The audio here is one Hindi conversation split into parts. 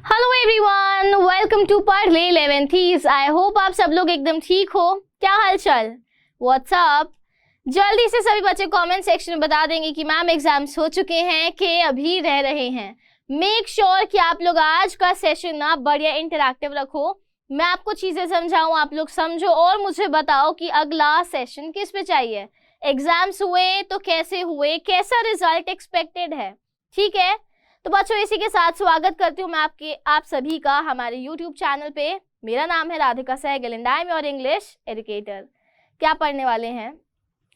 हेलो एवरीवन, वेलकम टू पढ़ ले 11th। आई होप आप सब लोग एकदम ठीक हो। क्या हाल चाल, व्हाट्सअप। जल्दी से सभी बच्चे कमेंट सेक्शन में बता देंगे कि मैम एग्जाम्स हो चुके हैं कि अभी रह रहे हैं। मेक श्योर कि आप लोग आज का सेशन ना बढ़िया इंटरैक्टिव रखो। मैं आपको चीजें समझाऊं, आप लोग समझो और मुझे बताओ कि अगला सेशन किस पे चाहिए। एग्जाम्स हुए तो कैसे हुए, कैसा रिजल्ट एक्सपेक्टेड है, ठीक है। तो बच्चों इसी के साथ स्वागत करती हूँ मैं आप सभी का हमारे YouTube चैनल पे। मेरा नाम है Radhika Sehgal and I am your English educator. क्या पढ़ने वाले हैं?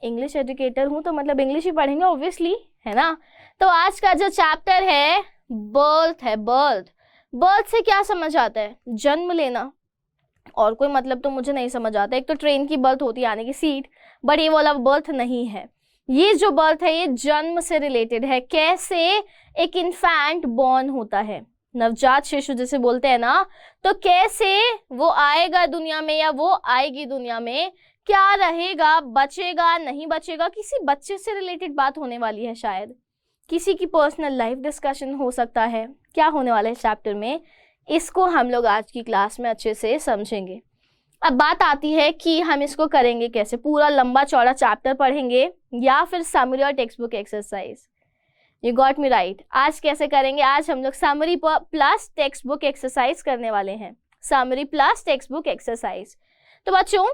इंग्लिश एजुकेटर हूँ तो मतलब इंग्लिश ही पढ़ेंगे ऑब्वियसली, है ना। तो आज का जो चैप्टर है बर्थ है। बर्थ से क्या समझ आता है? जन्म लेना। और कोई मतलब तो मुझे नहीं समझ आता। एक तो ट्रेन की बर्थ होती है यानी कि सीट, बट ये वाला बर्थ नहीं है। ये जो बर्थ है ये जन्म से रिलेटेड है। कैसे एक इन्फेंट बॉर्न होता है, नवजात शिशु जिसे बोलते हैं ना, तो कैसे वो आएगा दुनिया में या वो आएगी दुनिया में, क्या रहेगा, बचेगा नहीं बचेगा, किसी बच्चे से रिलेटेड बात होने वाली है, शायद किसी की पर्सनल लाइफ डिस्कशन हो सकता है। क्या होने वाला है चैप्टर में, इसको हम लोग आज की क्लास में अच्छे से समझेंगे। अब बात आती है कि हम इसको करेंगे कैसे। पूरा लंबा चौड़ा चैप्टर पढ़ेंगे या फिर समरी और text book exercise. You got me right. आज कैसे करेंगे? आज हम लोग summary plus text book exercise करने वाले हैं। Summary plus text book exercise. तो बच्चों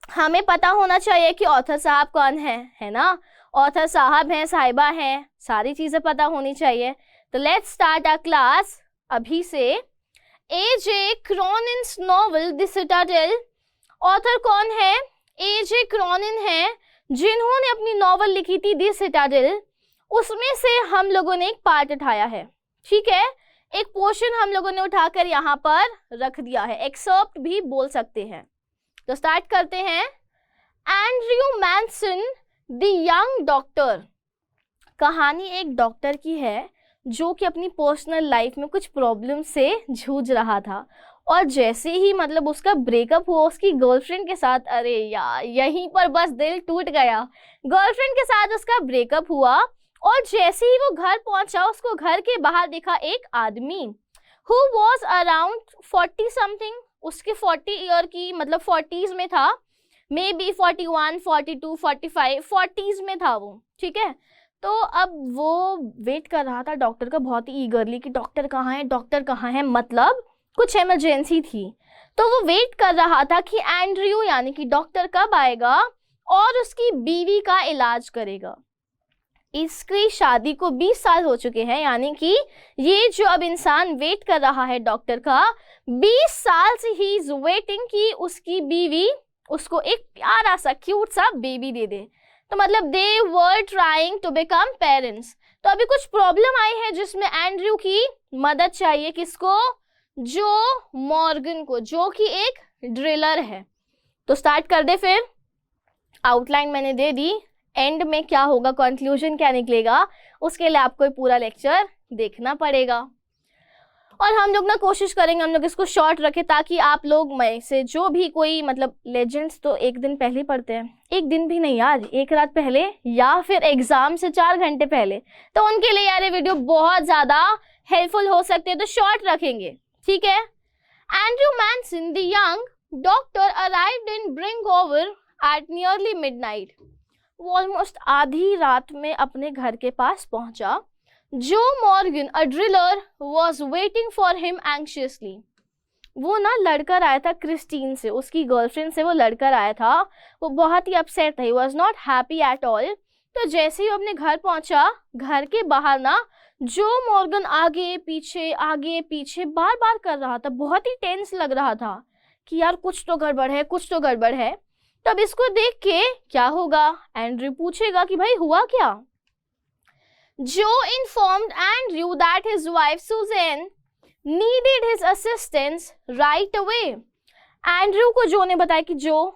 हमें पता होना चाहिए कि ऑथर साहब कौन है ना। ऑथर साहब हैं, साहिबा हैं, सारी चीजें पता होनी चाहिए। तो लेट्स स्टार्ट आवर क्लास अभी से। AJ. क्रॉनिन्स novel the Citadel, author कौन है? ए.जे. क्रॉनिन है, जिन्होंने अपनी नॉवल लिखी थी द सिटाडेल। उसमें से हम लोगों ने एक पार्ट उठाया है, ठीक है। एक पोर्शन हम लोगों ने उठाकर यहाँ पर रख दिया है, एक्सर्प्ट भी बोल सकते हैं। तो स्टार्ट करते हैं। Andrew Manson the young doctor. कहानी एक डॉक्टर की है जो कि अपनी पर्सनल लाइफ में कुछ प्रॉब्लम से जूझ रहा था, और जैसे ही मतलब उसका ब्रेकअप हुआ उसकी गर्लफ्रेंड के साथ, अरे यार यहीं पर बस दिल टूट गया। गर्लफ्रेंड के साथ उसका ब्रेकअप हुआ और जैसे ही वो घर पहुंचा उसको घर के बाहर दिखा एक आदमी हु वॉज अराउंड 40 समथिंग। उसके 40 ईयर की मतलब 40s में था, मे बी 41, 42, 45, 40s में था वो, ठीक है। तो अब वो वेट कर रहा था डॉक्टर का बहुत ही ईगरली कि डॉक्टर कहाँ है, डॉक्टर कहाँ है, मतलब कुछ इमरजेंसी थी। तो वो वेट कर रहा था कि एंड्रयू यानी कि डॉक्टर कब आएगा और उसकी बीवी का इलाज करेगा। इसकी शादी को 20 साल हो चुके हैं, यानी कि ये जो अब इंसान वेट कर रहा है डॉक्टर का, 20 साल से ही इज वेटिंग कि उसकी बीवी उसको एक प्यारा सा क्यूट सा बेबी दे दे। तो मतलब they were trying to become parents. तो अभी कुछ प्रॉब्लम आई है जिसमें एंड्रयू की मदद चाहिए। किसको? जो मॉर्गन को, जो कि एक ड्रिलर है। तो स्टार्ट कर दे फिर। आउटलाइन मैंने दे दी, एंड में क्या होगा, कंक्लूजन क्या निकलेगा, उसके लिए आपको पूरा लेक्चर देखना पड़ेगा। और हम लोग ना कोशिश करेंगे हम लोग इसको शॉर्ट रखें ताकि आप लोग में से जो भी कोई मतलब लेजेंड्स तो एक दिन पहले ही पढ़ते हैं, एक दिन भी नहीं यार, एक रात पहले या फिर एग्जाम से 4 घंटे पहले, तो उनके लिए यार ये वीडियो बहुत ज़्यादा हेल्पफुल हो सकते हैं, तो शॉर्ट रखेंगे, ठीक है। Andrew Manson the young doctor arrived in Bringover at nearly midnight. वो ऑलमोस्ट आधी रात में अपने घर के पास पहुंचा। जो Morgan a driller was waiting for him anxiously. वो ना लड़कर आया था क्रिस्टीन से, उसकी गर्लफ्रेंड से वो लड़कर आया था। वो बहुत ही अपसेट था, he was not happy at all. तो जैसे ही वो अपने घर पहुंचा, घर के बाहर ना जो मॉर्गन आगे पीछे बार बार कर रहा था, बहुत ही टेंस लग रहा था कि यार कुछ तो गड़बड़ है, कुछ तो गड़बड़ है। तब इसको देख के क्या होगा, एंड्रयू पूछेगा कि भाई हुआ क्या। जो informed Andrew that his wife Susan needed his assistance right away. Andrew को जो ने बताया कि जो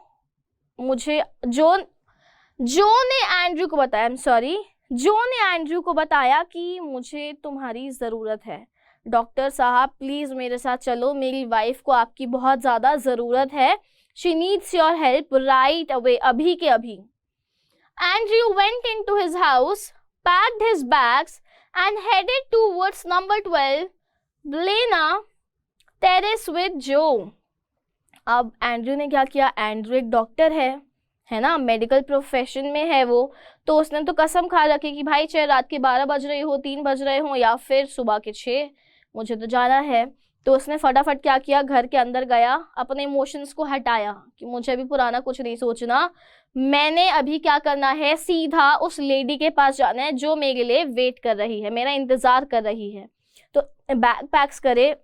ने एंड्रयू को बताया, जो ने एंड्रयू को बताया कि मुझे तुम्हारी ज़रूरत है। डॉक्टर साहब प्लीज़ मेरे साथ चलो, मेरी वाइफ को आपकी बहुत ज़्यादा ज़रूरत है। She needs your help right away, अभी के अभी। Andrew went into his house, packed his bags and headed towards number 12 लेना टेरेस विद जो। अब एंड्रयू ने क्या किया, एंड्रयू एक डॉक्टर है ना, मेडिकल प्रोफेशन में है वो, तो उसने तो कसम खा रखी कि भाई चाहे रात के 12 बज रहे हो, 3 बज रहे हो या फिर सुबह के 6, मुझे तो जाना है। तो उसने फटाफट क्या किया, घर के अंदर गया, अपने इमोशंस को हटाया कि मुझे अभी पुराना कुछ नहीं सोचना, मैंने अभी क्या करना है, सीधा उस लेडी के पास जाना है जो मेरे लिए वेट कर रही है, मेरा इंतजार कर रही है। तो बैग पैक्स करे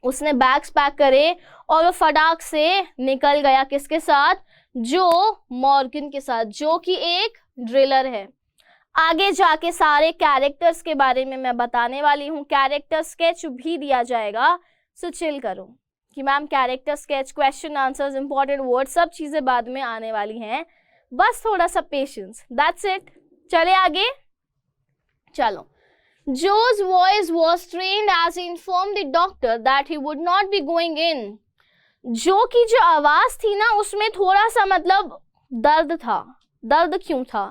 उसने बैग्स पैक करे और वो फटाक से निकल गया, किसके साथ, जो मॉर्गन के साथ, जो कि एक ड्रिलर है। आगे जाके सारे कैरेक्टर्स के बारे में मैं बताने वाली हूँ, कैरेक्टर स्केच भी दिया जाएगा, सो चिल करो कि ma'am character sketch, question answers, important word, सब चीजें बाद में आने वाली हैं, बस थोड़ा सा पेशेंस, दैट्स इट। चले आगे, चलो। Joe's voice was trained as he informed the doctor that he would not be going in. जो की जो आवाज थी ना, उसमें थोड़ा सा मतलब दर्द था। दर्द क्यों था?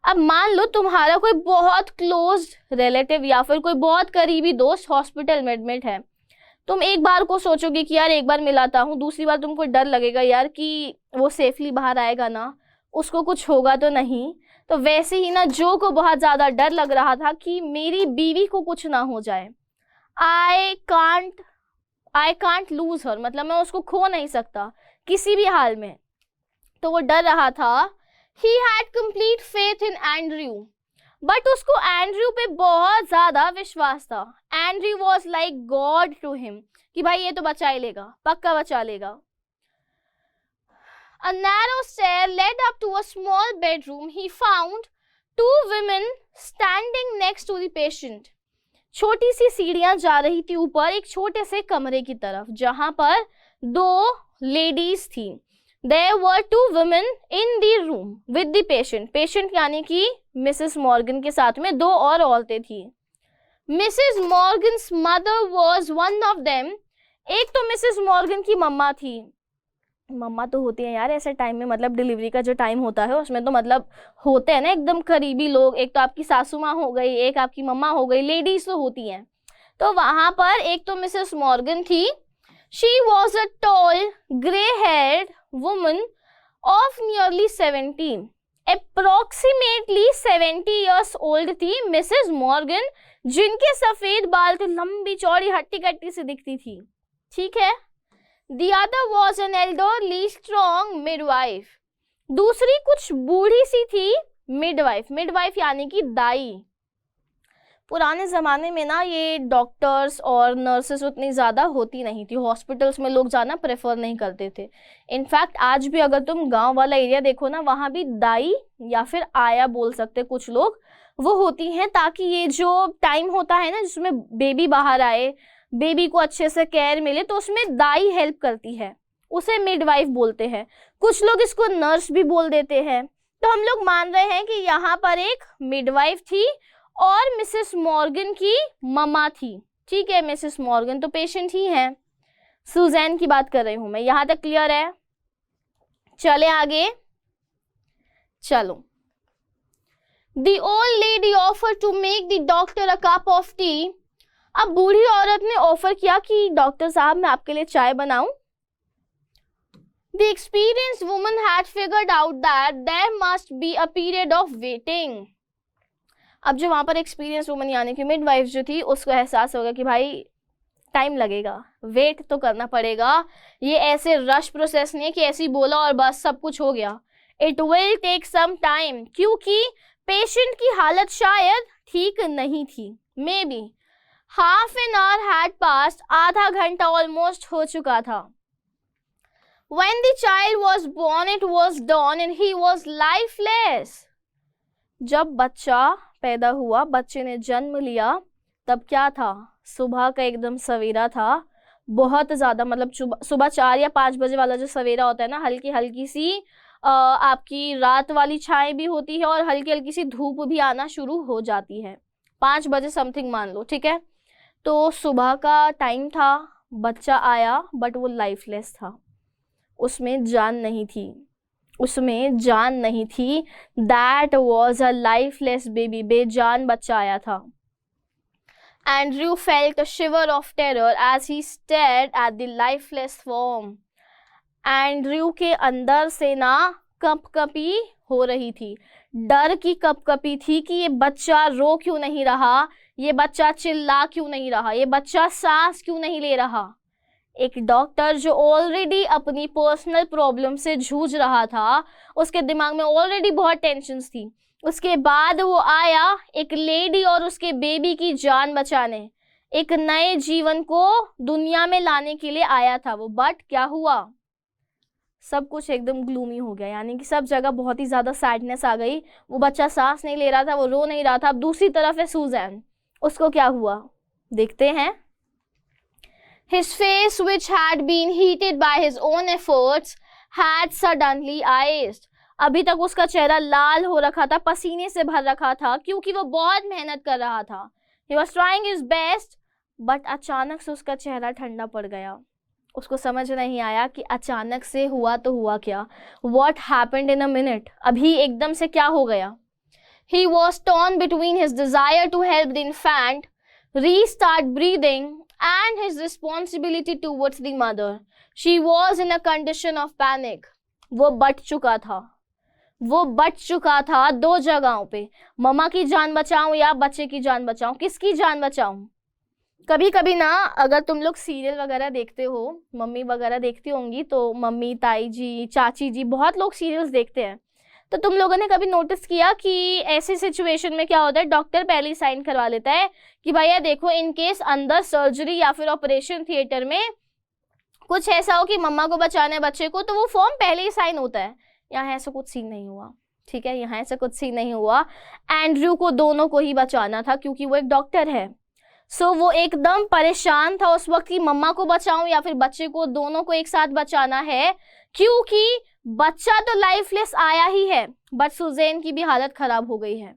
अब मान लो तुम्हारा कोई बहुत क्लोज रिलेटिव या फिर कोई बहुत करीबी दोस्त हॉस्पिटल में एडमिट है, तुम एक बार को सोचोगे कि यार एक बार मिलाता हूँ, दूसरी बार तुमको डर लगेगा यार कि वो सेफली बाहर आएगा ना, उसको कुछ होगा तो नहीं। तो वैसे ही ना जो को बहुत ज्यादा डर लग रहा था कि मेरी बीवी को कुछ ना हो जाए, आई कांट लूज हर, मतलब मैं उसको खो नहीं सकता किसी भी हाल में, तो वो डर रहा था। He had complete faith in Andrew, but उसको एंड्रयू पे बहुत ज्यादा विश्वास था। Andrew was like god to him, कि भाई ये तो बचा ही लेगा, पक्का बचा लेगा। A narrow stair led up to a small bedroom. He found 2 women standing next to the patient. छोटी सी सीढ़ियां जा रही थी ऊपर एक छोटे से कमरे की तरफ, जहां पर 2 लेडीज थी। There were 2 women in the room with the patient. Patient यानी कि मिसेस मॉर्गन के साथ में 2 और औरतें थी। Mrs Morgan's mother was one of them. एक तो मिसेस मॉर्गन की मम्मा थी। मम्मा तो होती है यार ऐसे टाइम में, मतलब डिलीवरी का जो टाइम होता है उसमें तो मतलब होते हैं ना एकदम करीबी लोग, एक तो आपकी सासू माँ हो गई, एक आपकी मम्मा हो गई, लेडीज तो होती हैं। तो वहां पर एक तो मिसेस मॉर्गन थी। She was a tall grey heard woman of nearly 17, approximately 70 years old थी मिसेस मॉर्गन, जिनके सफेद बाल तो लंबी चौड़ी हट्टी कट्टी से दिखती थी, ठीक है। The other was an elderly strong midwife. दूसरी कुछ बूढ़ी सी थी मिडवाइफ, मिडवाइफ यानी कि दाई। पुराने ज़माने में ना ये डॉक्टर्स और नर्सेस उतनी ज़्यादा होती नहीं थी, हॉस्पिटल्स में लोग जाना प्रेफर नहीं करते थे। इनफैक्ट आज भी अगर तुम गांव वाला एरिया देखो ना, वहाँ भी दाई या फिर आया बोल सकते कुछ लोग, वो होती हैं, ताकि ये जो टाइम होता है ना जिसमें बेबी बाहर आए, बेबी को अच्छे से केयर मिले, तो उसमें दाई हेल्प करती है, उसे मिडवाइफ बोलते हैं। कुछ लोग इसको नर्स भी बोल देते हैं। तो हम लोग मान रहे हैं कि यहाँ पर एक मिडवाइफ थी और मिसेस मॉर्गन की मम्मा थी, ठीक है। मिसेस मॉर्गन तो पेशेंट ही हैं, सुजैन की बात कर रही हूं मैं, यहां तक क्लियर है? चले आगे, चलो। The old lady offered to make the doctor a cup of tea. अब बूढ़ी औरत ने ऑफर किया कि डॉक्टर साहब मैं आपके लिए चाय बनाऊं। The experienced woman had figured out that there must be a period of waiting. अब जो वहां पर एक्सपीरियंस वुमन यानी कि मिडवाइफ जो थी, उसको एहसास होगा कि भाई टाइम लगेगा, वेट तो करना पड़ेगा, ये ऐसे रश प्रोसेस नहीं है कि ऐसे ही बोला और बस सब कुछ हो गया। It will take some time, क्योंकि पेशेंट की हालत शायद ठीक नहीं थी। Maybe half an hour had passed, आधा घंटा ऑलमोस्ट हो चुका था। When the child was born, it was dawn and he was lifeless. जब बच्चा पैदा हुआ, बच्चे ने जन्म लिया, तब क्या था? सुबह का एकदम सवेरा था, बहुत ज़्यादा, मतलब सुबह 4 या 5 बजे वाला जो सवेरा होता है ना, हल्की हल्की सी आपकी रात वाली छाएं भी होती है और हल्की हल्की सी धूप भी आना शुरू हो जाती है, 5 बजे समथिंग मान लो, ठीक है। तो सुबह का टाइम था, बच्चा आया, बट वो लाइफलेस था, उसमें जान नहीं थी, उसमें जान नहीं थी। That was a lifeless baby, बेजान बच्चा आया था। Andrew felt a shiver of terror as he stared at the lifeless form. Andrew के अंदर से ना कंपकपी हो रही थी, डर की कंपकपी थी कि ये बच्चा रो क्यों नहीं रहा, ये बच्चा चिल्ला क्यों नहीं रहा, ये बच्चा सांस क्यों नहीं ले रहा। एक डॉक्टर जो ऑलरेडी अपनी पर्सनल प्रॉब्लम से जूझ रहा था, उसके दिमाग में ऑलरेडी बहुत टेंशन्स थी, उसके बाद वो आया एक लेडी और उसके बेबी की जान बचाने, एक नए जीवन को दुनिया में लाने के लिए आया था वो। बट क्या हुआ, सब कुछ एकदम ग्लूमी हो गया, यानी कि सब जगह बहुत ही ज़्यादा सैडनेस आ गई। वो बच्चा सांस नहीं ले रहा था, वो रो नहीं रहा था। अब दूसरी तरफ है सुजैन, उसको क्या हुआ देखते हैं। His face, which had been heated by his own efforts, had suddenly iced. अभी तक उसका चेहरा लाल हो रखा था, पसीने से भर रखा था, क्योंकि वो बहुत मेहनत कर रहा था। He was trying his best, but अचानक से उसका चेहरा ठंडा पड़ गया। उसको समझ नहीं आया कि अचानक से हुआ तो हुआ क्या। What happened in a minute? अभी एकदम से क्या हो गया। He was torn between his desire to help the infant restart breathing and his responsibility towards the mother. She was in a condition of panic. वो बट चुका था दो जगहों पे, मम्मा की जान बचाऊं या बच्चे की जान बचाऊं, किसकी जान बचाऊं। कभी कभी ना अगर तुम लोग सीरियल वगैरह देखते हो, मम्मी वगैरह देखती होंगी, तो मम्मी, ताई जी, चाची जी, बहुत लोग सीरियल्स देखते हैं, तो तुम लोगों ने कभी नोटिस किया कि ऐसी सिचुएशन में क्या होता है, डॉक्टर पहले ही साइन करवा लेता है कि भैया देखो इन केस अंदर सर्जरी या फिर ऑपरेशन थिएटर में कुछ ऐसा हो कि मम्मा को बचाना है बच्चे को, तो वो फॉर्म पहले ही साइन होता है। यहाँ ऐसा कुछ सीन नहीं हुआ, ठीक है, यहाँ ऐसा कुछ सीन नहीं हुआ। एंड्रयू को दोनों को ही बचाना था क्योंकि वो एक डॉक्टर है। सो वो एकदम परेशान था उस वक्त कि मम्मा को बचाऊं या फिर बच्चे को, दोनों को एक साथ बचाना है, क्योंकि बच्चा तो लाइफलेस आया ही है, बट सुजैन की भी हालत खराब हो गई है,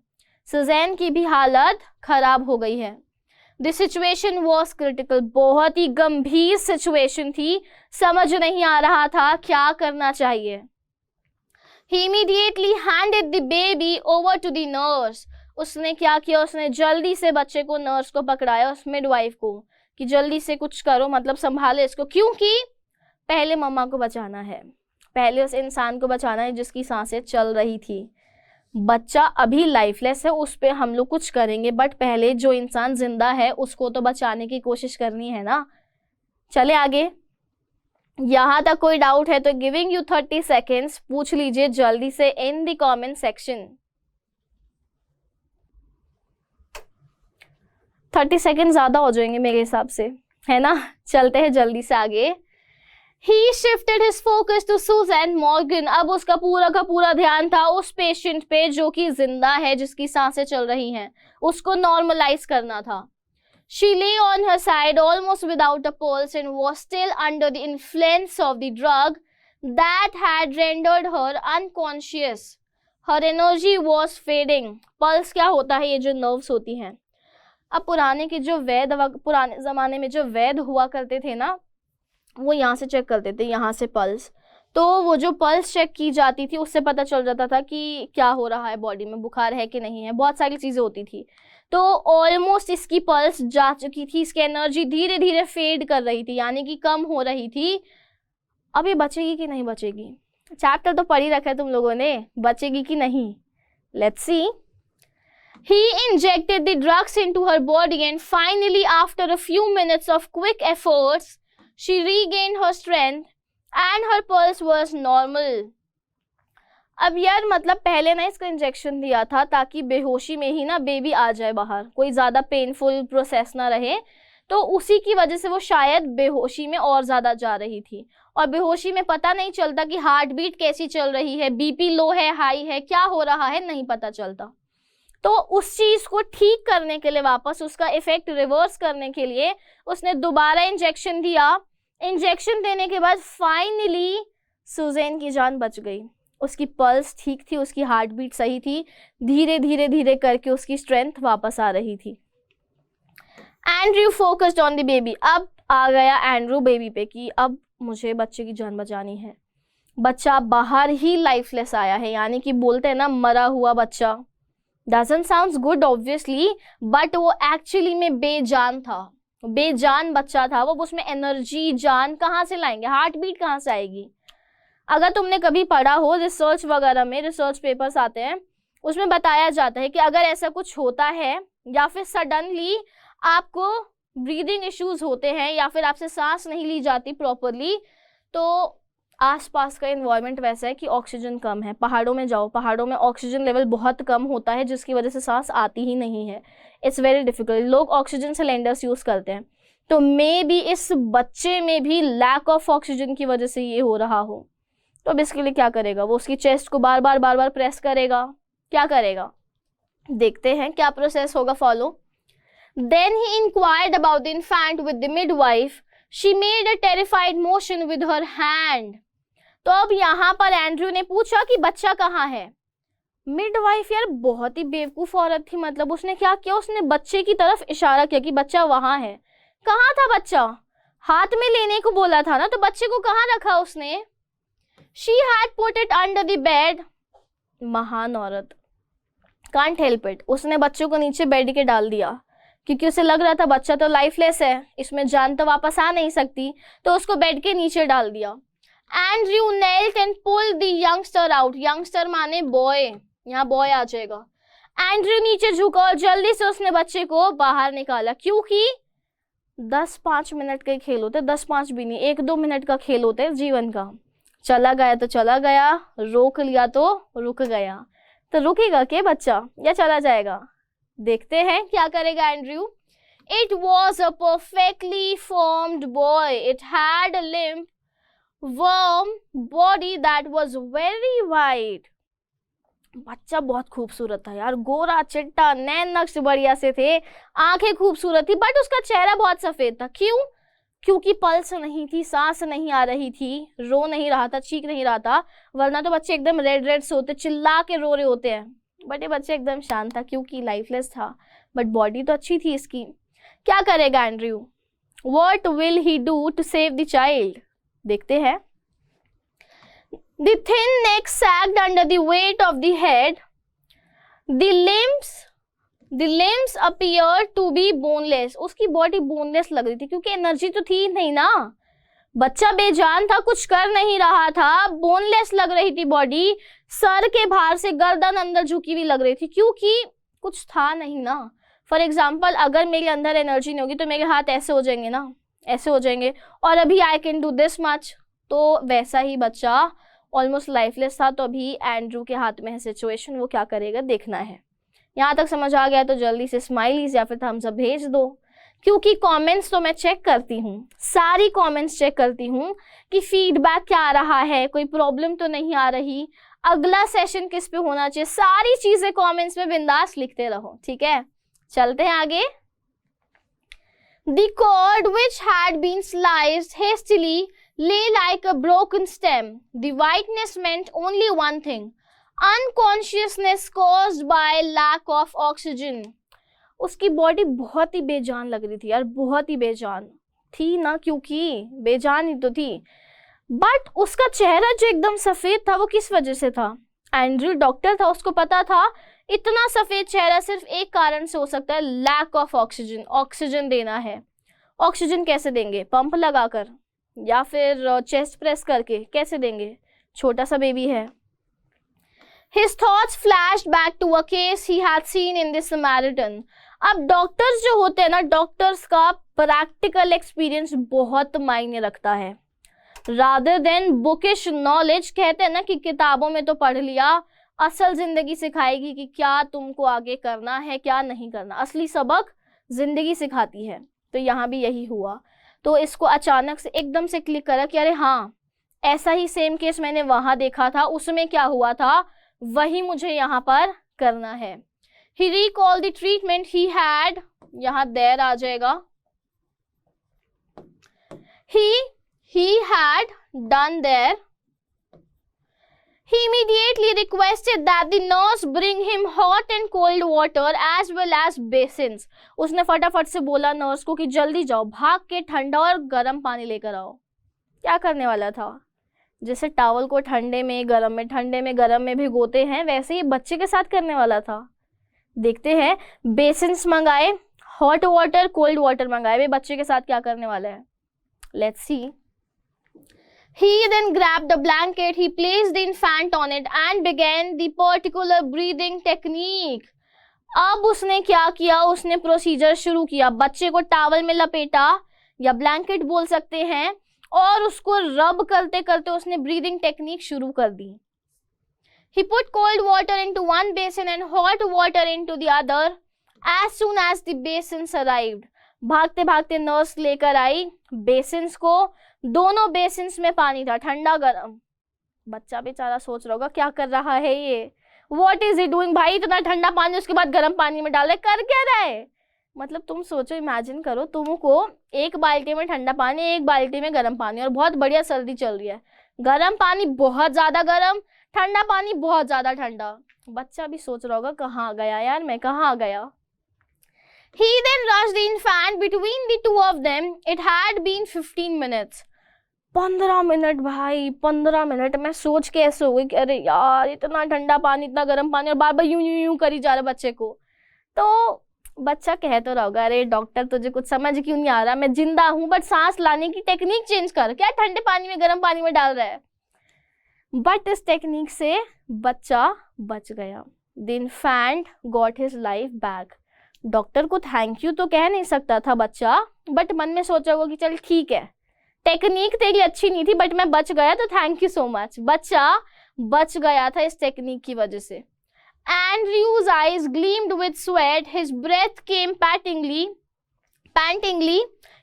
सुजैन की भी हालत खराब हो गई है। दिस सिचुएशन वॉज क्रिटिकल, बहुत ही गंभीर सिचुएशन थी, समझ नहीं आ रहा था क्या करना चाहिए। He immediately handed the baby over to the nurse. उसने क्या किया, उसने जल्दी से बच्चे को नर्स को पकड़ाया, उस मिडवाइफ को, कि जल्दी से कुछ करो, मतलब संभालो इसको, क्योंकि पहले मम्मा को बचाना है, पहले उस इंसान को बचाना है जिसकी सांसें चल रही थी। बच्चा अभी लाइफलेस है, उस पर हम लोग कुछ करेंगे, बट पहले जो इंसान जिंदा है उसको तो बचाने की कोशिश करनी है ना। चले आगे, यहाँ तक कोई डाउट है तो गिविंग यू 30 सेकेंड्स, पूछ लीजिए जल्दी से in the comment section. 30 second ज्यादा हो जाएंगे मेरे हिसाब से, है ना। चलते हैं जल्दी से आगे। He shifted his focus to Susan Morgan. अब उसका पूरा का पूरा ध्यान था उस पेशेंट पे जो कि जिंदा है, जिसकी सांसें चल रही हैं, उसको नॉर्मलाइज करना था। She lay on her side almost without a pulse and was still under the influence of the drug that had rendered her unconscious. Her energy was fading. Pulse क्या होता है, ये जो nerves होती हैं। अब पुराने ज़माने में जो वैद हुआ करते थे ना, वो यहाँ से चेक करते थे, यहाँ से पल्स, तो वो जो पल्स चेक की जाती थी उससे पता चल जाता था कि क्या हो रहा है बॉडी में, बुखार है कि नहीं है, बहुत सारी चीज़ें होती थी। तो ऑलमोस्ट इसकी पल्स जा चुकी थी, इसकी एनर्जी धीरे धीरे फेड कर रही थी, यानी कि कम हो रही थी। अब ये बचेगी कि नहीं बचेगी, चैप्टर तो पढ़ ही रखा है तुम लोगों ने, बचेगी कि नहीं, let's see. He injected the drugs into her body and finally after a few minutes of quick efforts she regained her strength and her pulse was normal. अब यार मतलब पहले ना इसका इंजेक्शन दिया था ताकि बेहोशी में ही ना बेबी आ जाए बाहर, कोई ज़्यादा पेनफुल प्रोसेस ना रहे, तो उसी की वजह से वो शायद बेहोशी में और ज़्यादा जा रही थी। और बेहोशी में पता नहीं चलता कि हार्ट बीट कैसी चल रही है, बीपी लो है हाई है, क्या हो रहा है नहीं पता चलता। तो उस चीज़ को ठीक करने के लिए, वापस उसका इफेक्ट रिवर्स करने के लिए उसने दोबारा इंजेक्शन दिया। इंजेक्शन देने के बाद फाइनली सुजैन की जान बच गई, उसकी पल्स ठीक थी, उसकी हार्ट बीट सही थी, धीरे धीरे धीरे करके उसकी स्ट्रेंथ वापस आ रही थी। Andrew focused on the baby, अब आ गया एंड्रयू बेबी पे कि अब मुझे बच्चे की जान बचानी है। बच्चा बाहर ही लाइफलेस आया है, यानी कि बोलते हैं ना मरा हुआ बच्चा, doesn't sounds good obviously, but वो एक्चुअली में बेजान था, बेजान बच्चा था वो। उसमें एनर्जी, जान कहाँ से लाएंगे, हार्ट बीट कहाँ से आएगी? अगर तुमने कभी पढ़ा हो रिसर्च वगैरह में, रिसर्च पेपर्स आते हैं उसमें बताया जाता है कि अगर ऐसा कुछ होता है या फिर सडनली आपको ब्रीदिंग इश्यूज होते हैं या फिर आपसे सांस नहीं ली जाती प्रॉपरली, तो आसपास का एनवायरनमेंट वैसा है कि ऑक्सीजन कम है। पहाड़ों में जाओ, पहाड़ों में ऑक्सीजन लेवल बहुत कम होता है जिसकी वजह से सांस आती ही नहीं है। It's very difficult. लोग ऑक्सीजन सिलेंडर्स यूज करते हैं, तो मे बी इस बच्चे में भी लैक ऑफ ऑक्सीजन की वजह से ये हो रहा हो। तो अब इसके लिए क्या करेगा वो? उसकी चेस्ट को बार बार प्रेस करेगा, क्या करेगा? देखते हैं क्या प्रोसेस होगा follow. Then he inquired about the infant with the midwife. She made a terrified motion with her hand. तो अब यहाँ पर एंड्रयू ने पूछा कि बच्चा कहाँ है। मिडवाइफ यार बहुत ही बेवकूफ औरत थी। मतलब उसने क्या किया, उसने बच्चे की तरफ इशारा किया कि बच्चा वहां है। कहाँ था बच्चा? हाथ में लेने को बोला था ना, तो बच्चे को कहाँ रखा उसने? She had put it under the bed. महान औरत, can't help it, उसने बच्चों को नीचे बेड के डाल दिया क्योंकि उसे लग रहा था बच्चा तो लाइफलेस है, इसमें जान तो वापस आ नहीं सकती, तो उसको बेड के नीचे डाल दिया। Andrew knelt and pulled the youngster out. youngster माने बॉय, यहाँ बॉय आ जाएगा। एंड्रयू नीचे झुका और जल्दी से उसने बच्चे को बाहर निकाला, क्योंकि 10-5 मिनट के खेल होते, 10-5 भी नहीं, 1-2 मिनट का खेल होते जीवन का। चला गया तो चला गया, रोक लिया तो रुक गया। तो रुकेगा के बच्चा या चला जाएगा? देखते हैं क्या करेगा Andrew. It was a perfectly formed boy. It had a limp, warm body that was very white. बच्चा बहुत खूबसूरत था यार, गोरा चिट्टा, नैन नक्श बढ़िया से थे, आंखें खूबसूरत थी, बट उसका चेहरा बहुत सफेद था। क्यों? क्योंकि पल्स नहीं थी, सांस नहीं आ रही थी, रो नहीं रहा था, चीख नहीं रहा था। वरना तो बच्चे एकदम रेड से होते, चिल्ला के रो रहे होते हैं, बट ये बच्चा एकदम शांत था क्योंकि लाइफलेस था, बट बॉडी तो अच्छी थी इसकी। क्या करेगा Andrew? What will he do to save the child? देखते हैं। The thin neck sagged under the weight of the head. The limbs appeared to be boneless. उसकी बॉडी बोनलेस लग रही थी क्योंकि एनर्जी तो थी नहीं ना, बच्चा बेजान था, कुछ कर नहीं रहा था, बोनलेस लग रही थी बॉडी। सर के भार से गर्दन अंदर झुकी हुई लग रही थी क्योंकि कुछ था नहीं ना। फॉर एग्जाम्पल, अगर मेरे अंदर एनर्जी नहीं होगी तो मेरे हाथ ऐसे हो जाएंगे ना, ऐसे हो जाएंगे, और अभी I can do this much. तो वैसा ही बच्चा ऑलमोस्ट लाइफलेस था। तो अभी एंड्रयू के हाथ में है सिचुएशन, वो क्या करेगा देखना है। यहाँ तक समझ आ गया तो जल्दी से स्माइलीज या फिर थम्स अप भेज दो, क्योंकि कमेंट्स तो मैं चेक करती हूँ, सारी कमेंट्स चेक करती हूँ कि फीडबैक क्या आ रहा है, कोई प्रॉब्लम तो नहीं आ रही, अगला सेशन किस पे होना चाहिए, सारी चीजें कमेंट्स में बिंदास लिखते रहो, ठीक है। चलते हैं आगे। The cord which had been sliced hastily lay like a broken stem. The whiteness meant only one thing: unconsciousness caused by lack of oxygen. उसकी बॉडी बहुत ही बेजान लग रही थी यार, बहुत ही बेजान थी ना, क्योंकि बेजान ही तो थी, बट उसका चेहरा जो एकदम सफेद था वो किस वजह से था? एंड्रयू डॉक्टर था, उसको पता था इतना सफेद चेहरा सिर्फ एक कारण से हो सकता है, लैक ऑफ ऑक्सीजन। ऑक्सीजन देना है, ऑक्सीजन कैसे देंगे? पंप लगाकर या फिर चेस्ट प्रेस करके? कैसे देंगे? छोटा सा बेबी है। His thoughts flashed back to a case he had seen in the Samaritan. अब डॉक्टर्स जो होते हैं ना, डॉक्टर्स का प्रैक्टिकल एक्सपीरियंस बहुत मायने रखता है, रादर देन बुकिश नॉलेज। कहते हैं ना कि किताबों में तो पढ़ लिया, असल जिंदगी सिखाएगी कि क्या तुमको आगे करना है, क्या नहीं करना। असली सबक जिंदगी सिखाती है। तो यहाँ भी यही हुआ। तो इसको अचानक से एकदम से क्लिक करा कि अरे हाँ, ऐसा ही सेम केस मैंने वहां देखा था, उसमें क्या हुआ था, वही मुझे यहाँ पर करना है। He recalled the treatment he had, यहाँ there आ जाएगा, he had done there. He immediately requested that the nurse bring him hot and cold water as well as basins. उसने फटाफट से बोला नर्स को कि जल्दी जाओ, भाग के ठंडा और गर्म पानी लेकर आओ। क्या करने वाला था? जैसे टॉवल को ठंडे में गर्म में, ठंडे में गर्म में भिगोते हैं, वैसे ही बच्चे के साथ करने वाला था। देखते हैं। बेसिन्स मंगाए, हॉट वाटर कोल्ड वाटर मंगाए, वे बच्चे के साथ क्या करने वाला है, let's see. He then grabbed the blanket, he placed the infant on it and began the particular breathing technique. अब उसने क्या किया, उसने प्रोसीजर शुरू किया, बच्चे को टॉवल में लपेटा या ब्लैंकेट बोल सकते हैं, और उसको रब करते करते उसने ब्रीदिंग टेक्निक शुरू कर दी। He put cold water into one basin and hot water into the other. As soon as the basins arrived, भागते भागते नर्स लेकर आई बेसिन्स को, दोनों बेसिन्स में पानी था, ठंडा गर्म। बच्चा बेचारा सोच रहा होगा क्या कर रहा है ये, व्हाट इज इट डूइंग, भाई इतना ठंडा पानी उसके बाद गर्म पानी में डाल रहे, कर क्या रहा है। मतलब तुम सोचो, इमेजिन करो, तुमको एक बाल्टी में ठंडा पानी, एक बाल्टी में गर्म पानी, और बहुत बढ़िया सर्दी चल रही है, गर्म पानी बहुत ज्यादा गर्म, ठंडा पानी बहुत ज्यादा ठंडा। बच्चा भी सोच रहा होगा कहाँ गया यार मैं, कहाँ गया। He then rushed the infant between the two of them. It had been 15 minutes. 15 minute भाई, 15 मिनट। मैं सोच के ऐसे हो गई कि अरे यार इतना ठंडा पानी, इतना गर्म पानी, और बार बार यूं यूं यूं करी जा रहा बच्चे को। तो बच्चा कह तो रहा होगा, अरे डॉक्टर तुझे कुछ समझ क्यों नहीं आ रहा, मैं जिंदा हूं, बट सांस लाने की टेक्निक चेंज कर, क्या ठंडे पानी में गर्म पानी में डाल रहा है। बट इस टेक्निक से बच्चा बच गया। The infant got his life back. Doctor को थैंक यू तो कह नहीं सकता था बच्चा, बट मन में सोचा होगा कि चल ठीक है, टेक्निक तेरी अच्छी नहीं थी बट मैं बच गया तो थैंक यू सो मच। बच्चा बच गया था इस टेक्निक की वजह से। Andrew's eyes gleamed with sweat, his breath came pantingly,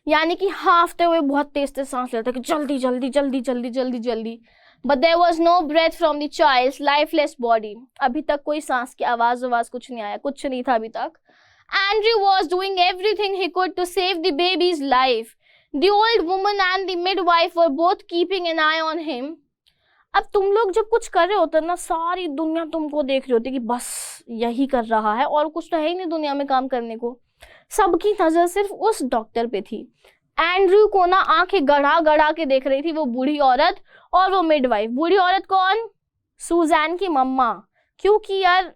यानी कि हाँफते हुए बहुत तेज तेज सांस लेता कि जल्दी जल्दी जल्दी जल्दी जल्दी जल्दी। But there was no breath from the child's lifeless body. अभी तक कोई सांस की आवाज कुछ नहीं आया, कुछ नहीं था अभी तक। Andrew was doing everything he could to save the baby's life. The old woman and the midwife were both keeping an eye on him. अब तुम लोग जब कुछ कर रहे होते ना, सारी दुनिया तुमको देख रही होती कि बस यही कर रहा है और कुछ तो है ही नहीं दुनिया में काम करने को। सबकी नजर सिर्फ उस डॉक्टर पे थी। एंड्रयू को ना आंखें गड़ा गड़ा के देख रही थी वो बूढ़ी औरत और वो मिडवाइफ। बूढ़ी औरत कौन? सुजैन की मम्मा। क्योंकि यार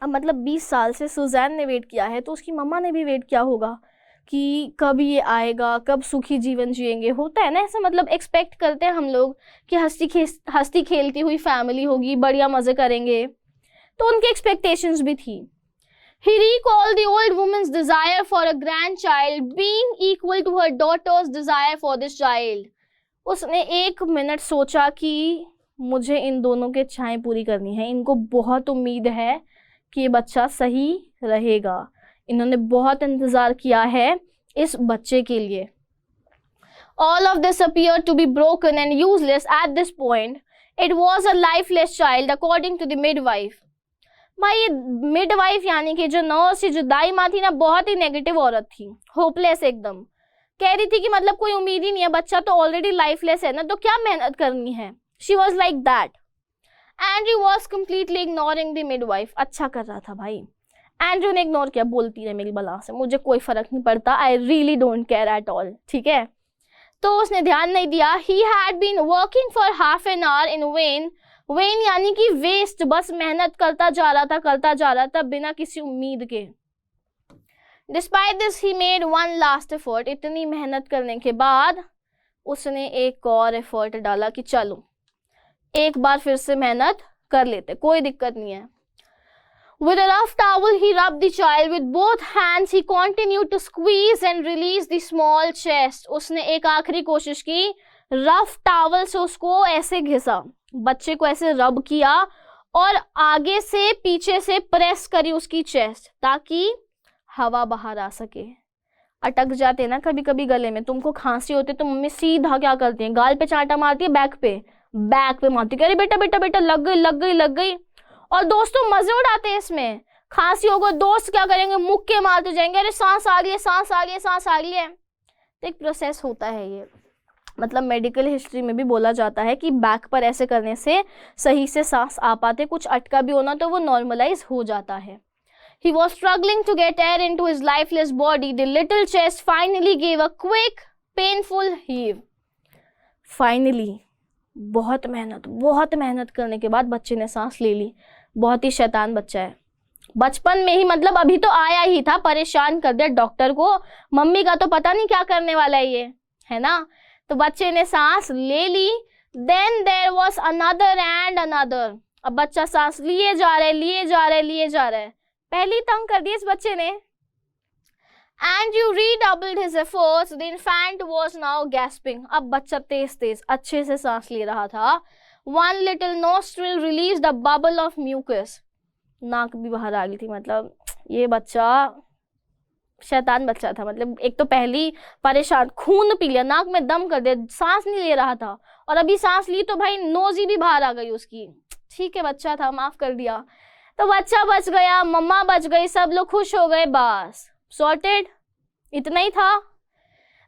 अब मतलब 20 साल से सुजैन ने वेट किया है तो उसकी मम्मा ने भी वेट किया होगा कि कब ये आएगा, कब सुखी जीवन जिएंगे। होता है ना ऐसा, मतलब एक्सपेक्ट करते हैं हम लोग कि हंसती खेलती हुई फैमिली होगी, बढ़िया मजे करेंगे, तो उनकी एक्सपेक्टेशंस भी थी। He recalled the old woman's desire for a grandchild being equal to her daughter's desire for this child. उसने 1 मिनट सोचा कि मुझे इन दोनों की इच्छाएं पूरी करनी है, इनको बहुत उम्मीद है कि ये बच्चा सही रहेगा, इन्होंने बहुत इंतजार किया है इस बच्चे के लिए। All of this appeared to be broken and useless at this point. It was a lifeless child according to the midwife. भाई मिडवाइफ यानी कि जो नर्स जो दाई माँ थी ना, बहुत ही नेगेटिव औरत थी, होपलेस एकदम। कह रही थी कि मतलब कोई उम्मीद ही नहीं है, बच्चा तो ऑलरेडी लाइफलेस है ना, तो क्या मेहनत करनी है। She was like that. Andrew was completely ignoring the midwife. अच्छा कर रहा था भाई, एंड्रयू ने इग्नोर किया, बोलती रहे मेरी बला से, मुझे कोई फर्क नहीं पड़ता, I really don't care at all, ठीक है। तो उसने ध्यान नहीं दिया। He had been working for half an hour in vain. Vain यानी कि वेस्ट, बस मेहनत करता जा रहा था बिना किसी उम्मीद के। Despite this he made one last effort. इतनी मेहनत करने के बाद उसने एक और एफर्ट डाला कि चलो एक बार फिर से मेहनत कर लेते, कोई दिक्कत नहीं है। With a rough towel, he rubbed the child with both hands. He continued to squeeze and release the small chest. उसने एक आखिरी कोशिश की, रफ टावल से उसको ऐसे घिसा, बच्चे को ऐसे रब किया और आगे से पीछे से प्रेस करी उसकी चेस्ट ताकि हवा बाहर आ सके। अटक जाते ना कभी कभी गले में, तुमको खांसी होती तो मम्मी सीधा क्या करती है, गाल पे चांटा मारती है, बैक पे मारती है, अरे बेटा बेटा बेटा लग गई। और दोस्तों मजे उड़ाते हैं इसमें। खांसी होगा, दोस्त क्या करेंगे, मुक्के मारते जाएंगे, अरे सांस आ रही है। तो एक प्रोसेस होता है ये, मतलब मेडिकल हिस्ट्री में भी बोला जाता है कि बैक पर ऐसे करने से सही से सांस आ पाते, कुछ अटका भी होना तो वो नॉर्मलाइज हो जाता है। He was struggling to get air into his lifeless body. The little chest finally gave a quick, painful heave. Finally, बहुत मेहनत करने के बाद बच्चे ने सांस ले ली। बहुत ही शैतान बच्चा है, बचपन में ही, मतलब अभी तो आया ही था, परेशान कर दिया डॉक्टर को। मम्मी का तो पता नहीं क्या करने वाला है ये, है ना। तो बच्चे ने सांस ले ली। Then there was another and another. अब बच्चा सांस लिए जा रहा है, लिए जा रहा है, लिए जा रहा है। पहली तंग कर दी इस बच्चे ने। Andrew redoubled his efforts. The infant was now gasping. अब बच्चा तेज तेज अच्छे से सांस ले रहा था। One little nostril released a bubble of mucus. नाक भी बाहर आ गई थी। मतलब ये बच्चा शैतान बच्चा था। मतलब एक तो पहली परेशान, खून पी लिया, नाक में दम कर दिया, सांस नहीं ले रहा था, और अभी सांस ली तो भाई नोजी भी बाहर आ गई उसकी। ठीक है, बच्चा था, माफ कर दिया। तो बच्चा बच गया, मम्मा बच गई, सब लोग खुश हो गए, बस सॉर्टेड, इतना ही था।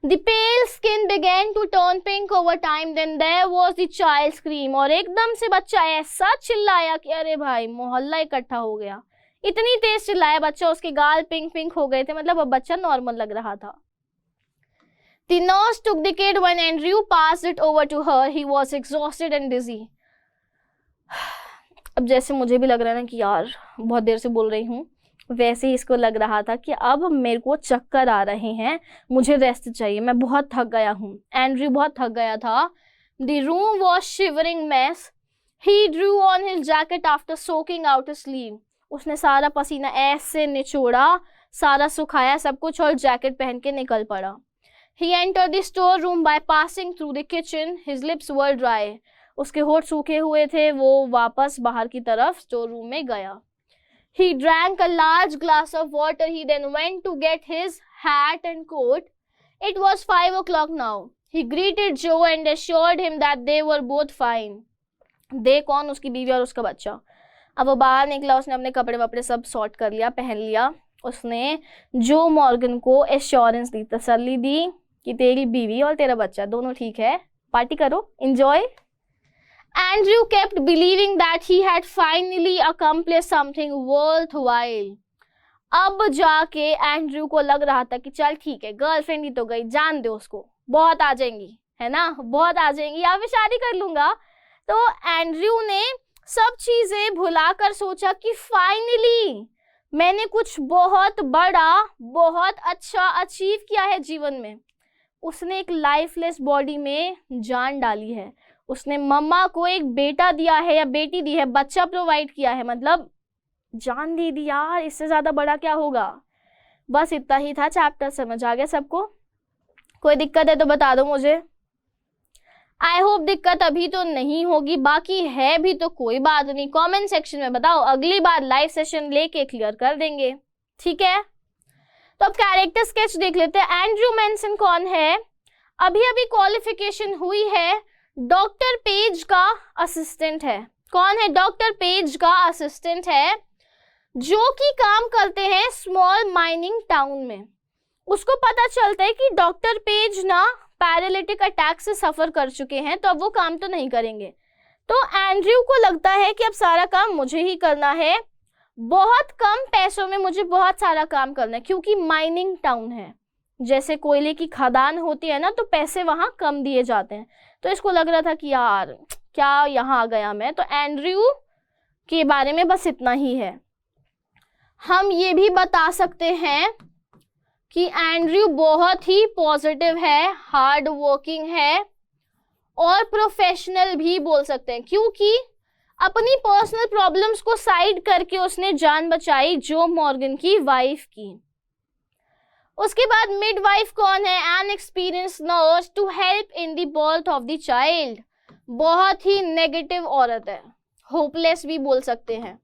The pale skin began to turn pink over time. Then there was the child scream. और एकदम से बच्चा ऐसा चिल्लाया कि अरे भाई मोहल्ला इकट्ठा हो गया। इतनी तेज चिल्लाया बच्चा, उसके गाल पिंक पिंक हो गए थे। मतलब अब बच्चा नॉर्मल लग रहा था। The nurse took the kid when Andrew passed it over to her. He was exhausted and dizzy. अब जैसे मुझे भी लग रहा है ना कि यार बहुत देर से बोल रही हूँ, वैसे ही इसको लग रहा था कि अब मेरे को चक्कर आ रहे हैं, मुझे रेस्ट चाहिए, मैं बहुत थक गया हूँ। एंड्रयू बहुत थक गया था। The room was shivering mess. He drew on his jacket after soaking out his sleeve. उसने सारा पसीना ऐसे निचोड़ा, सारा सुखाया सब कुछ, और जैकेट पहन के निकल पड़ा। He entered the storeroom by passing through the kitchen. His lips were dry. उसके होठ सूखे हुए थे, वो वापस बाहर की तरफ स्टोर रूम में गया। He drank a large glass of water. He then went to get his hat and coat. It was 5 o'clock now. He greeted Joe and assured him that they were both fine. They कौन? उसकी बीवी और उसका बच्चा। अब वो बाहर निकला, उसने अपने कपड़े वपड़े सब सॉर्ट कर लिया, पहन लिया। उसने जो मॉर्गन को एश्योरेंस दी, तसल्ली दी कि तेरी बीवी और तेरा बच्चा दोनों ठीक है, पार्टी करो, enjoy. Andrew kept believing that he had finally accomplished something worthwhile. अब जाके एंड्रयू को लग रहा था कि चल ठीक है, गर्लफ्रेंड ही तो गई, जान दे उसको, बहुत आ जाएंगी, है ना, बहुत आ जाएंगी, या फिर शादी कर लूंगा। तो एंड्रयू ने सब चीजें भुलाकर सोचा कि फाइनली मैंने कुछ बहुत बड़ा, बहुत अच्छा अचीव किया है जीवन में। उसने एक लाइफलेस बॉडी में जान डाली है, उसने मम्मा को एक बेटा दिया है या बेटी दी है, बच्चा प्रोवाइड किया है, मतलब जान दे दी यार, इससे ज्यादा बड़ा क्या होगा। बस इतना ही था चैप्टर, समझ आ गया सबको? कोई दिक्कत है तो बता दो मुझे। आई होप दिक्कत अभी तो नहीं होगी, बाकी है भी तो कोई बात नहीं, कमेंट सेक्शन में बताओ, अगली बार लाइव सेशन लेके क्लियर कर देंगे, ठीक है। तो अब कैरेक्टर स्केच देख लेते हैं। एंड्रयू मेंसन कौन है? अभी अभी क्वालिफिकेशन हुई है, डॉक्टर पेज का असिस्टेंट है। कौन है? डॉक्टर पेज का असिस्टेंट है, जो कि काम करते हैं स्मॉल माइनिंग टाउन में। उसको पता चलता है कि डॉक्टर पेज ना पैरालिटिक अटैक से सफर कर चुके हैं, तो अब वो काम तो नहीं करेंगे। तो एंड्रयू को लगता है कि अब सारा काम मुझे ही करना है, बहुत कम पैसों में मुझे बहुत सारा काम करना है, क्योंकि माइनिंग टाउन है, जैसे कोयले की खदान होती है ना, तो पैसे वहां कम दिए जाते हैं। तो इसको लग रहा था कि यार क्या यहाँ आ गया मैं। तो एंड्रयू के बारे में बस इतना ही है। हम ये भी बता सकते हैं कि एंड्रयू बहुत ही पॉजिटिव है, हार्ड वर्किंग है और प्रोफेशनल भी बोल सकते हैं, क्योंकि अपनी पर्सनल प्रॉब्लम्स को साइड करके उसने जान बचाई जो मॉर्गन की वाइफ की। उसके बाद मिडवाइफ कौन है? An experienced nurse to help in the birth of the child. बहुत ही नेगेटिव औरत है, होपलेस भी बोल सकते हैं,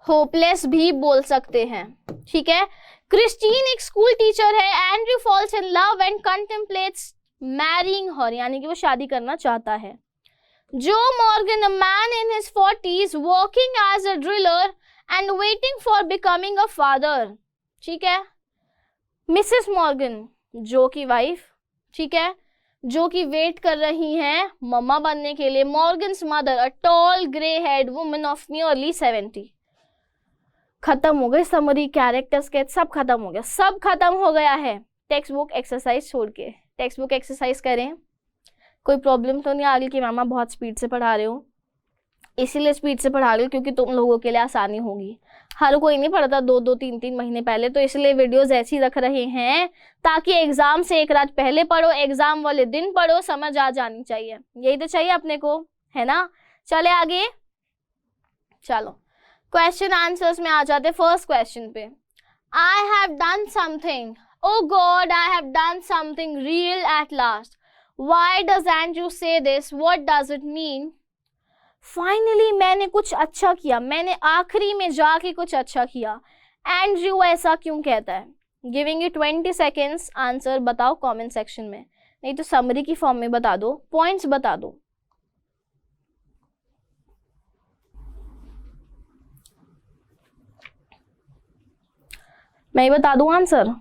होपलेस भी बोल सकते हैं, ठीक है। क्रिस्टीन एक स्कूल टीचर है। Andrew falls in love and contemplates marrying her, यानी कि वो शादी करना चाहता है। Joe Morgan, a man in his 40s working as a driller and waiting for becoming a father, ठीक है। मिसेस मॉर्गन जो की वाइफ, ठीक है, जो कि वेट कर रही हैं मम्मा बनने के लिए। Morgan's mother, a tall grey head woman of nearly 70। खत्म हो गई समरी, कैरेक्टर स्केच सब खत्म हो गया, सब खत्म हो गया है। टेक्स्ट बुक एक्सरसाइज छोड़ के टेक्स्ट बुक एक्सरसाइज करें। कोई प्रॉब्लम तो नहीं आ रही कि मामा बहुत स्पीड से पढ़ा रहे हो? इसीलिए स्पीड से पढ़ा रही हूँ क्योंकि तुम लोगों के लिए आसानी होगी। हर कोई नहीं पढ़ता 2-2 3-3 महीने पहले, तो इसलिए वीडियोस ऐसी रख रहे हैं ताकि एग्जाम से एक रात पहले पढ़ो, एग्जाम वाले दिन पढ़ो, समझ आ जानी चाहिए। यही तो चाहिए अपने को, है ना। चले आगे, चलो क्वेश्चन आंसर्स में आ जाते। फर्स्ट क्वेश्चन पे, I have done something, O god I have done something real at last, why does Andrew say this, what does it mean. Finally मैंने कुछ अच्छा किया, मैंने आखिरी में जाके कुछ अच्छा किया, एंड्रयू ऐसा क्यों कहता है। गिविंग यू 20 सेकेंड्स, आंसर बताओ कमेंट सेक्शन में, नहीं तो समरी की फॉर्म में बता दो, पॉइंट्स बता दो। मैं ही बता दूं आंसर,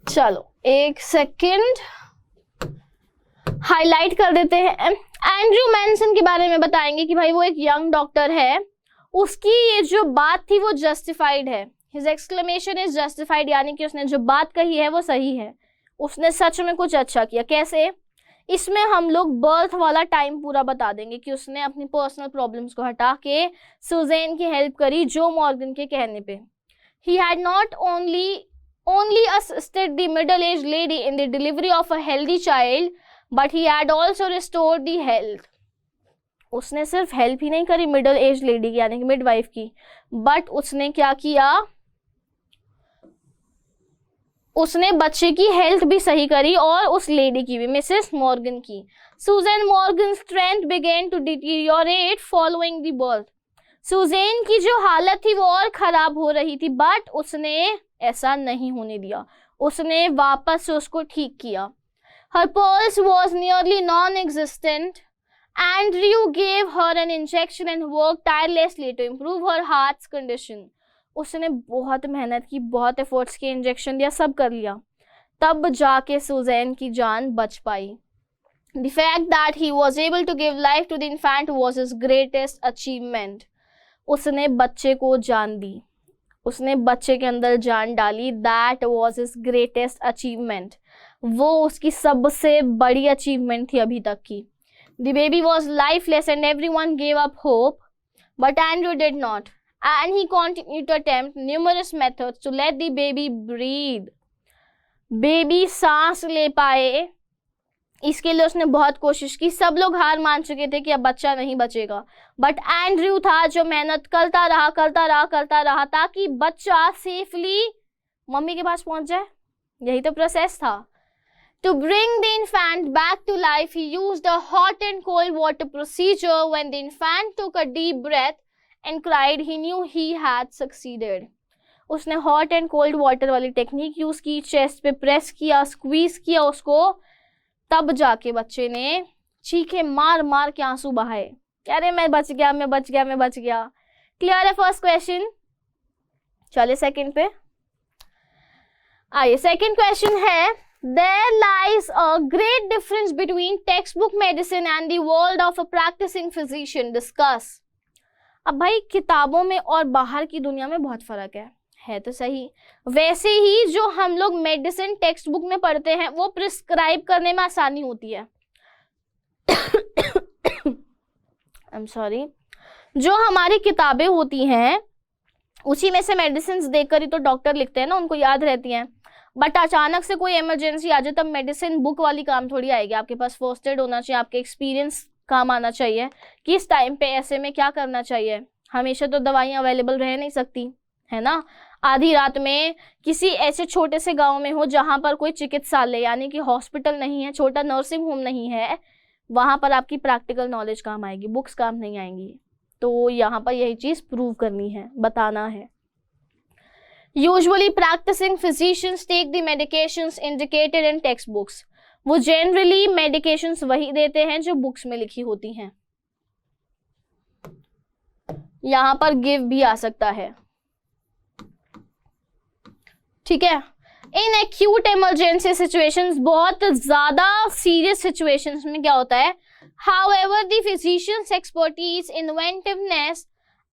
चलो 1 सेकेंड हाईलाइट कर देते हैं। एंड्रयू मैनसन के बारे में बताएंगे कि भाई वो एक यंग डॉक्टर है, उसकी ये जो बात थी वो जस्टिफाइड है, हिज एक्सक्लेमेशन इज जस्टिफाइड, यानी कि उसने जो बात कही है वो सही है, उसने सच में कुछ अच्छा किया। कैसे, इसमें हम लोग बर्थ वाला टाइम पूरा बता देंगे कि उसने अपनी पर्सनल प्रॉब्लम्स को हटा के सुजैन की हेल्प करी जो मॉर्गन के कहने पे। He had not only assisted the middle-aged lady in the delivery of a healthy child, but he had also restored the health. उसने सिर्फ हेल्प ही नहीं करी मिडल एज लेडी की, यानी कि मिडवाइफ की, बट उसने क्या किया, उसने बच्चे की हेल्थ भी सही करी और उस लेडी की भी, मिसेस मॉर्गन की। Susan Morgan strength began to deteriorate following the birth. Susan की जो हालत थी वो और खराब हो रही थी, बट उसने ऐसा नहीं होने दिया, उसने वापस से उसको ठीक किया। Her pulse was nearly non-existent. Andrew gave her an injection and worked tirelessly to improve her heart's condition. उसने बहुत मेहनत की, बहुत एफर्ट्स किए, इंजेक्शन दिया, सब कर लिया, तब जाके सुजैन की जान बच पाई। The fact that he was able to give life to the infant was his greatest achievement. उसने बच्चे को जान दी, उसने बच्चे के अंदर जान डाली, that was his greatest achievement, वो उसकी सबसे बड़ी अचीवमेंट थी अभी तक की। The baby was lifeless and everyone gave up hope, but Andrew did not, and he continued to attempt numerous methods to let the baby breathe. Baby सांस ले पाए, इसके लिए उसने बहुत कोशिश की। सब लोग हार मान चुके थे कि अब बच्चा नहीं बचेगा, बट एंड्रयू था जो मेहनत करता रहा ताकि बच्चा सेफली मम्मी के पास पहुंच जाए। यही तो प्रोसेस था। To bring the infant back to life he used a hot and cold water procedure. When the infant took a deep breath and cried he knew he had succeeded. उसने हॉट एंड कोल्ड वाटर वाली टेक्निक यूज की, चेस्ट पे प्रेस किया, स्क्वीज किया उसको, तब जाके बच्चे ने चीखे मार मार के आंसू बहाए, अरे मैं बच गया। क्लियर है फर्स्ट क्वेश्चन। चलिए सेकंड पे आइए। सेकंड क्वेश्चन है, there lies a great difference between text book medicine and the world of a practising physician, discuss. अब भाई किताबों में और बाहर की दुनिया में बहुत फर्क है तो सही। वैसे ही जो हम लोग मेडिसिन टेक्स्ट बुक में पढ़ते हैं वो प्रिस्क्राइब करने में आसानी होती है। I'm sorry, जो हमारी किताबें होती हैं उसी में से मेडिसिन देखकर ही तो डॉक्टर लिखते हैं ना, उनको याद रहती हैं। बट अचानक से कोई इमरजेंसी आ जाए तब मेडिसिन बुक वाली काम थोड़ी आएगी। आपके पास फर्स्ट एड होना चाहिए, आपके एक्सपीरियंस काम आना चाहिए, किस टाइम पे ऐसे में क्या करना चाहिए। हमेशा तो दवाइयाँ अवेलेबल रह नहीं सकती, है ना। आधी रात में किसी ऐसे छोटे से गांव में हो जहां पर कोई चिकित्सालय यानी कि हॉस्पिटल नहीं है, छोटा नर्सिंग होम नहीं है, वहां पर आपकी प्रैक्टिकल नॉलेज काम आएगी, बुक्स काम नहीं आएंगी। तो यहाँ पर यही चीज प्रूव करनी है, बताना है। Usually practising physicians take the medications indicated in text books. वो जनरली मेडिकेशंस वही देते हैं जो बुक्स में लिखी होती हैं। यहाँ पर गिव भी आ सकता है, ठीक है। इन एक्यूट इमरजेंसी सिचुएशंस, बहुत ज्यादा सीरियस सिचुएशंस में क्या होता है, however the physician's expertise, inventiveness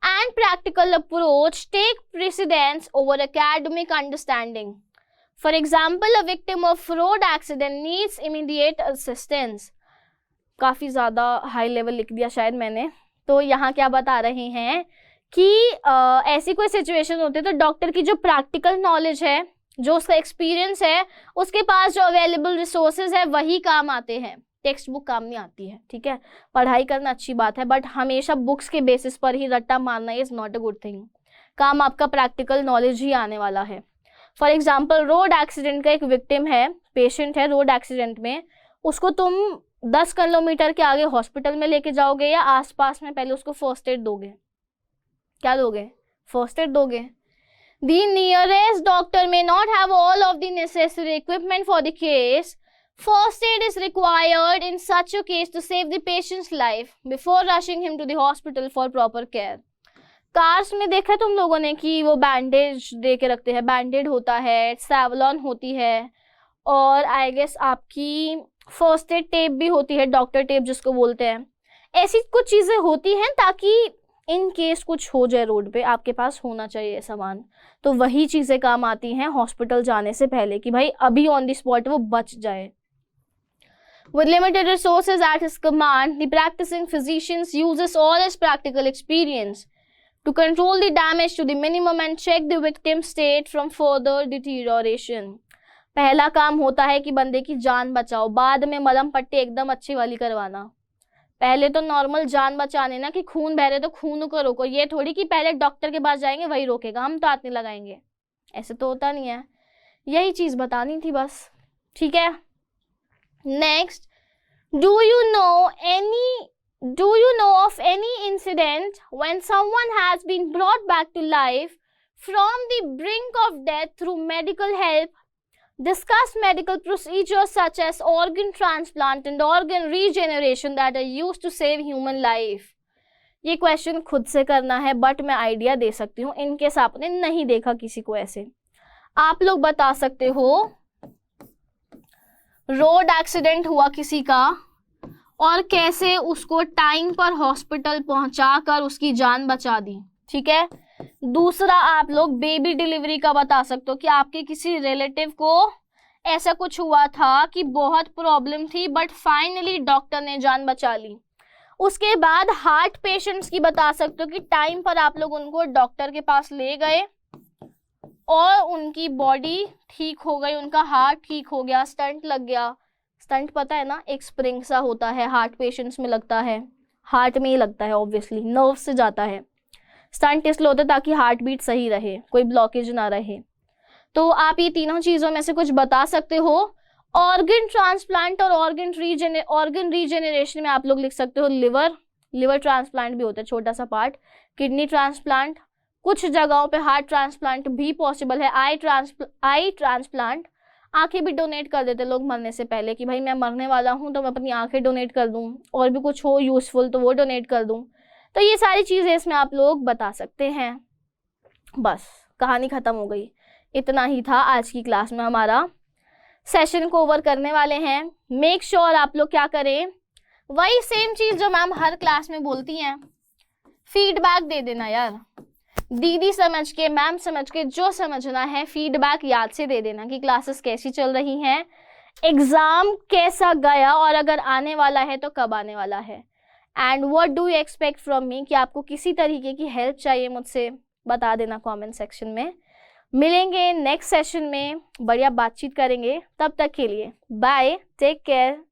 and practical approach take precedence over academic understanding. For example, a victim of road accident needs immediate assistance. काफी ज्यादा हाई लेवल लिख दिया शायद मैंने, तो यहाँ क्या बता रहे हैं कि ऐसी कोई सिचुएशन होती है तो डॉक्टर की जो प्रैक्टिकल नॉलेज है, जो उसका एक्सपीरियंस है, उसके पास जो अवेलेबल रिसोर्सेज है वही काम आते हैं, टेक्स्ट बुक काम नहीं आती है। ठीक है, पढ़ाई करना अच्छी बात है, बट हमेशा बुक्स के बेसिस पर ही रट्टा मारना is not a good thing. काम आपका प्रैक्टिकल नॉलेज ही आने वाला है। फॉर एग्जाम्पल, रोड एक्सीडेंट का एक विक्टिम है, पेशेंट है रोड एक्सीडेंट में, उसको तुम 10 किलोमीटर के आगे हॉस्पिटल में लेके जाओगे या आसपास में पहले उसको फर्स्ट एड दोगे? क्या दोगे? फर्स्ट एड दोगे। The nearest doctor may not have all of the necessary equipment for the case. First aid is required in such a case to save the patient's life before rushing him to the hospital for proper care. Cars में देखा तुम लोगों ने कि वो बैंडेज दे के रखते हैं, बैंडेड होता है, सैवलॉन होती है, और आई गेस आपकी फर्स्ट एड टेप भी होती है, डॉक्टर टेप जिसको बोलते हैं। ऐसी कुछ चीज़ें होती हैं ताकि इन केस कुछ हो जाए रोड पे, आपके पास होना चाहिए सामान। तो वही चीज़ें काम आती हैं हॉस्पिटल जाने से पहले कि भाई अभी ऑन द स्पॉट वो बच जाए। With limited resources at his command, the practicing physician uses all his practical experience to control the damage to the minimum and check the victim's state from further deterioration. पहला काम होता है कि बंदे की जान बचाओ, बाद में मलहम पट्टी एकदम अच्छी वाली करवाना। पहले तो नॉर्मल जान बचाने ना, कि खून बह रहे तो खून को रोको, ये थोड़ी कि पहले डॉक्टर के पास जाएंगे वही रोकेगा, हम तो हाथ नहीं लगाएंगे, ऐसे तो होता नहीं है। यही चीज़ बतानी थी बस। ठीक है, next, do you know of any incident when someone has been brought back to life from the brink of death through medical help? Discuss medical procedures such as organ transplant and organ regeneration that are used to save human life. ये क्वेश्चन खुद से करना है, बट मैं आइडिया दे सकती हूँ इनकेस आपने नहीं देखा किसी को ऐसे। आप लोग बता सकते हो रोड एक्सीडेंट हुआ किसी का और कैसे उसको टाइम पर हॉस्पिटल पहुंचाकर उसकी जान बचा दी। ठीक है, दूसरा आप लोग बेबी डिलीवरी का बता सकते हो कि आपके किसी रिलेटिव को ऐसा कुछ हुआ था कि बहुत प्रॉब्लम थी बट फाइनली डॉक्टर ने जान बचा ली। उसके बाद हार्ट पेशेंट्स की बता सकते हो कि टाइम पर आप लोग उनको डॉक्टर के पास ले गए और उनकी बॉडी ठीक हो गई, उनका हार्ट ठीक हो गया, स्टंट लग गया। स्टंट पता है ना, एक स्प्रिंग सा होता है, हार्ट पेशेंट्स में लगता है, हार्ट में ही लगता है, ऑब्वियसली नर्व से जाता है। स्टंट इसलिए होता है ताकि हार्ट बीट सही रहे, कोई ब्लॉकेज ना रहे। तो आप ये तीनों चीज़ों में से कुछ बता सकते हो। ऑर्गन ट्रांसप्लांट और ऑर्गन रीजेनरेशन में आप लोग लिख सकते हो लिवर ट्रांसप्लांट भी होता है, छोटा सा पार्ट, किडनी ट्रांसप्लांट, कुछ जगहों पे हार्ट ट्रांसप्लांट भी पॉसिबल है, आई ट्रांसप्लांट, आंखें भी डोनेट कर देते लोग मरने से पहले कि भाई मैं मरने वाला हूँ तो मैं अपनी आंखें डोनेट कर दूँ, और भी कुछ हो यूजफुल तो वो डोनेट कर दूँ। तो ये सारी चीज़ें इसमें आप लोग बता सकते हैं। बस कहानी ख़त्म हो गई, इतना ही था आज की क्लास में। हमारा सेशन को ओवर करने वाले हैं। मेक श्योर आप लोग क्या करें, वही सेम चीज़ जो मैम हर क्लास में बोलती हैं, फीडबैक दे देना यार, दीदी समझ के, मैम समझ के, जो समझना है फीडबैक याद से दे देना कि क्लासेस कैसी चल रही हैं, एग्ज़ाम कैसा गया, और अगर आने वाला है तो कब आने वाला है, and what do you expect from me, कि आपको किसी तरीके की हेल्प चाहिए मुझसे, बता देना कमेंट सेक्शन में। मिलेंगे नेक्स्ट सेशन में, बढ़िया बातचीत करेंगे, तब तक के लिए बाय, टेक केयर।